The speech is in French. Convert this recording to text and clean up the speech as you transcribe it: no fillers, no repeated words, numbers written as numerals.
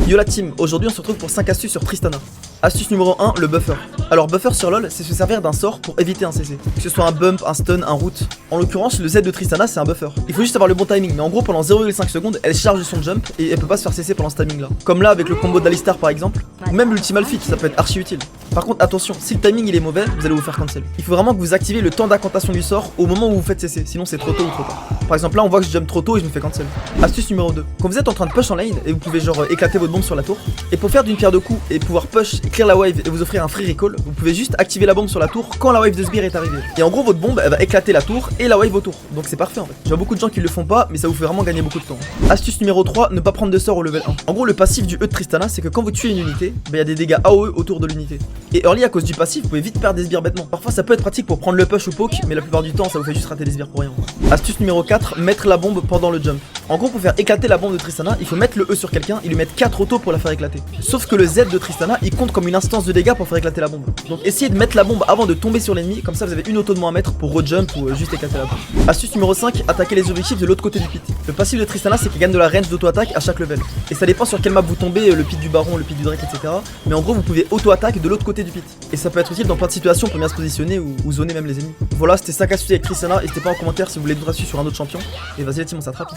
Yo la team, aujourd'hui on se retrouve pour 5 astuces sur Tristana. Astuce numéro 1, le buffer. Alors buffer sur LoL, c'est se servir d'un sort pour éviter un CC. Que ce soit un bump, un stun, un root. En l'occurrence, le Z de Tristana c'est un buffer. Il faut juste avoir le bon timing, mais en gros pendant 0,5 secondes, elle charge son jump et elle peut pas se faire CC pendant ce timing là. Comme là avec le combo d'Alistar par exemple, ou même l'ultimal fit, ça peut être archi utile. Par contre attention, si le timing il est mauvais, vous allez vous faire cancel. Il faut vraiment que vous activez le temps d'incantation du sort au moment où vous faites CC, sinon c'est trop tôt ou trop tard. Par exemple là on voit que je jump trop tôt et je me fais cancel. Astuce numéro 2. Quand vous êtes en train de push en lane et vous pouvez genre éclater votre bombe sur la tour, et pour faire d'une pierre deux coups et pouvoir push et clear la wave et vous offrir un free recall, vous pouvez juste activer la bombe sur la tour quand la wave de sbire est arrivée. Et en gros votre bombe elle va éclater la tour et la wave autour. Donc c'est parfait en fait. Je vois beaucoup de gens qui le font pas, mais ça vous fait vraiment gagner beaucoup de temps. Astuce numéro 3, ne pas prendre de sort au level 1. En gros le passif du E de Tristana c'est que quand vous tuez une unité, il y a des dégâts AOE autour de l'unité. Et early à cause du passif, vous pouvez vite perdre des sbires bêtement. Parfois ça peut être pratique pour prendre le push ou poke, mais la plupart du temps ça vous fait juste rater des sbires pour rien. Astuce numéro 4, mettre la bombe pendant le jump. En gros pour faire éclater la bombe de Tristana, il faut mettre le E sur quelqu'un et lui mettre 4 autos pour la faire éclater. Sauf que le Z de Tristana il compte comme une instance de dégâts pour faire éclater la bombe. Donc essayez de mettre la bombe avant de tomber sur l'ennemi, comme ça vous avez une auto de moins à mettre pour rejump ou juste éclater la bombe. Astuce numéro 5, attaquer les objectifs de l'autre côté du pit. Le passif de Tristana c'est qu'il gagne de la range d'auto-attaque à chaque level. Et ça dépend sur quelle map vous tombez, le pit du baron, le pit du drake, etc. Mais en gros vous pouvez auto-attaque de l'autre côté du pit. Et ça peut être utile dans plein de situations pour bien se positionner ou zoner même les ennemis. Voilà, c'était 5 astuces avec Tristana. N'hésitez pas en commentaire si vous voulez d'autres astuces sur un autre champion. Et vas-y les teams, on s'attrape.